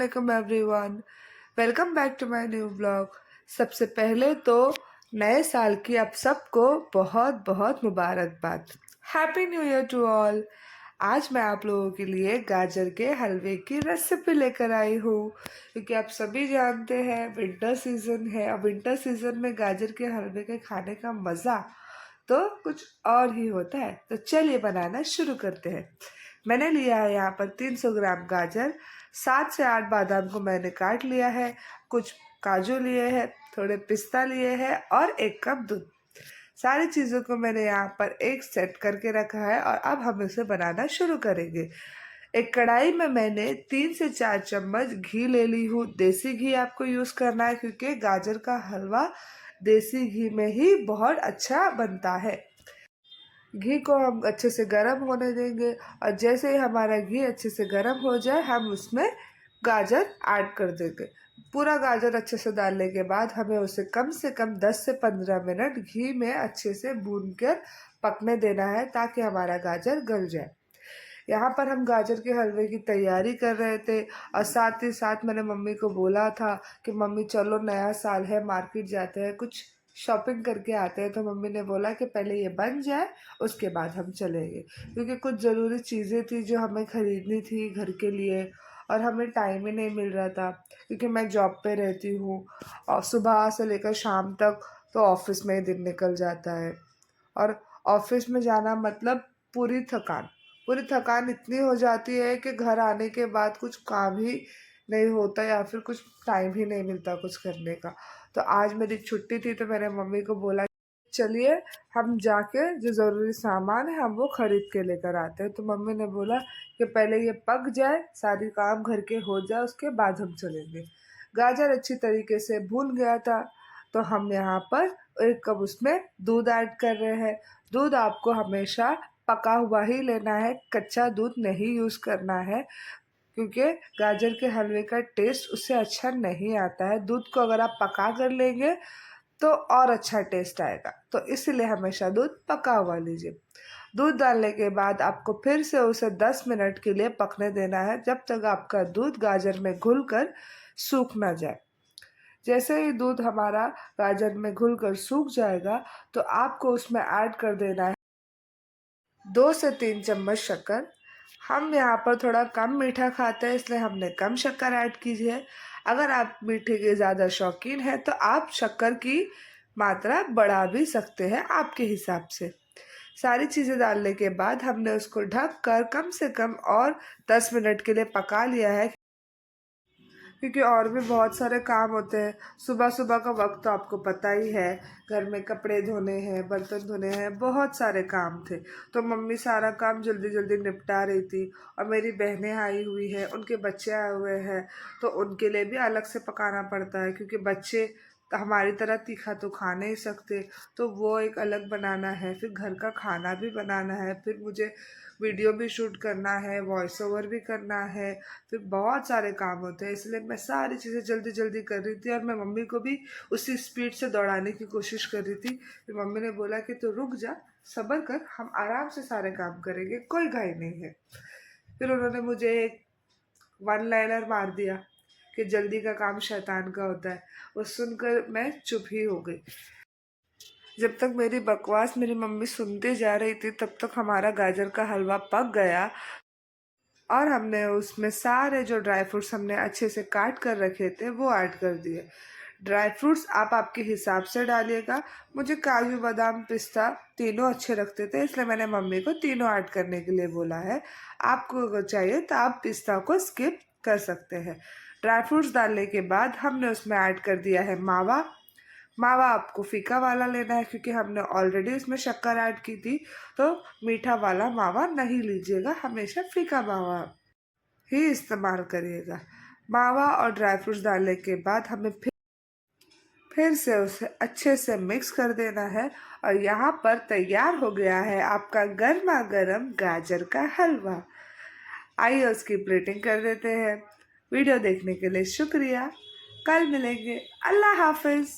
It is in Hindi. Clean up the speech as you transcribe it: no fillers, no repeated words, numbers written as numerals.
वालेकुम everyone. Welcome back to my new blog. सबसे पहले तो नए साल की आप सबको बहुत बहुत मुबारकबाद। Happy new year to all. आज मैं आप लोगों के लिए गाजर के हलवे की रेसिपी लेकर आई हूँ, क्योंकि आप सभी जानते हैं विंटर सीजन है और विंटर सीजन में गाजर के हलवे के खाने का मज़ा तो कुछ और ही होता है। तो चलिए बनाना शुरू करते हैं। मैंने लिया है यहाँ पर 300 ग्राम गाजर, 7 से 8 बादाम को मैंने काट लिया है, कुछ काजू लिए हैं, थोड़े पिस्ता लिए हैं और 1 कप दूध। सारी चीज़ों को मैंने यहाँ पर एक सेट करके रखा है और अब हम इसे बनाना शुरू करेंगे। एक कढ़ाई में मैंने 3 से 4 चम्मच घी ले ली हूँ। देसी घी आपको यूज़ करना है, क्योंकि गाजर का हलवा देसी घी में ही बहुत अच्छा बनता है। घी को हम अच्छे से गर्म होने देंगे और जैसे ही हमारा घी अच्छे से गर्म हो जाए हम उसमें गाजर ऐड कर देंगे। पूरा गाजर अच्छे से डालने के बाद हमें उसे कम से कम 10 से 15 मिनट घी में अच्छे से भून कर पकने देना है, ताकि हमारा गाजर गल जाए। यहाँ पर हम गाजर के हलवे की तैयारी कर रहे थे और साथ ही साथ मैंने मम्मी को बोला था कि मम्मी चलो नया साल है, मार्केट जाते हैं, कुछ शॉपिंग करके आते हैं। तो मम्मी ने बोला कि पहले ये बन जाए उसके बाद हम चलेंगे, क्योंकि कुछ ज़रूरी चीज़ें थी जो हमें ख़रीदनी थी घर के लिए और हमें टाइम ही नहीं मिल रहा था, क्योंकि मैं जॉब पे रहती हूँ और सुबह से लेकर शाम तक तो ऑफिस में ही दिन निकल जाता है। और ऑफिस में जाना मतलब पूरी थकान पूरी थकान इतनी हो जाती है कि घर आने के बाद कुछ काम ही नहीं होता या फिर कुछ टाइम ही नहीं मिलता कुछ करने का। तो आज मेरी छुट्टी थी तो मैंने मम्मी को बोला चलिए हम जाके जो ज़रूरी सामान है हम वो ख़रीद के लेकर आते हैं। तो मम्मी ने बोला कि पहले ये पक जाए, सारी काम घर के हो जाए, उसके बाद हम चलेंगे। गाजर अच्छी तरीके से भून गया था तो हम यहाँ पर 1 कप उसमें दूध ऐड कर रहे हैं। दूध आपको हमेशा पका हुआ ही लेना है, कच्चा दूध नहीं यूज़ करना है, क्योंकि गाजर के हलवे का टेस्ट उससे अच्छा नहीं आता है। दूध को अगर आप पका कर लेंगे तो और अच्छा टेस्ट आएगा, तो इसलिए हमेशा दूध पका हुआ लीजिए। दूध डालने के बाद आपको फिर से उसे 10 मिनट के लिए पकने देना है, जब तक आपका दूध गाजर में घुल कर सूख ना जाए। जैसे ही दूध हमारा गाजर में घुल कर सूख जाएगा तो आपको उसमें ऐड कर देना है 2 से 3 चम्मच शक्कर। हम यहाँ पर थोड़ा कम मीठा खाते हैं, इसलिए हमने कम शक्कर ऐड कीजिए। अगर आप मीठे के ज़्यादा शौकीन हैं तो आप शक्कर की मात्रा बढ़ा भी सकते हैं आपके हिसाब से। सारी चीज़ें डालने के बाद हमने उसको ढक कर कम से कम और 10 मिनट के लिए पका लिया है, क्योंकि और भी बहुत सारे काम होते हैं। सुबह सुबह का वक्त तो आपको पता ही है, घर में कपड़े धोने हैं, बर्तन धोने हैं, बहुत सारे काम थे। तो मम्मी सारा काम जल्दी जल्दी निपटा रही थी और मेरी बहनें आई हुई हैं, उनके बच्चे आए हुए हैं, तो उनके लिए भी अलग से पकाना पड़ता है, क्योंकि बच्चे हमारी तरह तीखा तो खा नहीं सकते, तो वो एक अलग बनाना है। फिर घर का खाना भी बनाना है, फिर मुझे वीडियो भी शूट करना है, वॉइस ओवर भी करना है, फिर बहुत सारे काम होते हैं। इसलिए मैं सारी चीज़ें जल्दी जल्दी कर रही थी और मैं मम्मी को भी उसी स्पीड से दौड़ाने की कोशिश कर रही थी। फिर मम्मी ने बोला कि तू रुक जा, सब्र कर, हम आराम से सारे काम करेंगे, कोई घाई नहीं है। फिर उन्होंने मुझे एक वन लाइनर मार दिया कि जल्दी का काम शैतान का होता है। वो सुनकर मैं चुप ही हो गई। जब तक मेरी बकवास मेरी मम्मी सुनते जा रही थी तब तक हमारा गाजर का हलवा पक गया और हमने उसमें सारे जो ड्राई फ्रूट्स हमने अच्छे से काट कर रखे थे वो ऐड कर दिए। ड्राई फ्रूट्स आप आपके हिसाब से डालिएगा। मुझे काजू बादाम पिस्ता तीनों अच्छे लगते थे, इसलिए मैंने मम्मी को तीनों ऐड करने के लिए बोला है। आपको अगर चाहिए तो आप पिस्ता को स्किप कर सकते हैं। ड्राई फ्रूट्स डालने के बाद हमने उसमें ऐड कर दिया है मावा। मावा आपको फीका वाला लेना है, क्योंकि हमने ऑलरेडी उसमें शक्कर ऐड की थी, तो मीठा वाला मावा नहीं लीजिएगा, हमेशा फीका मावा ही इस्तेमाल करिएगा। मावा और ड्राई फ्रूट्स डालने के बाद हमें फिर से उसे अच्छे से मिक्स कर देना है और यहाँ पर तैयार हो गया है आपका गर्मा गर्म गाजर का हलवा। आइए उसकी प्लेटिंग कर देते हैं। वीडियो देखने के लिए शुक्रिया। कल मिलेंगे। अल्लाह हाफिज़।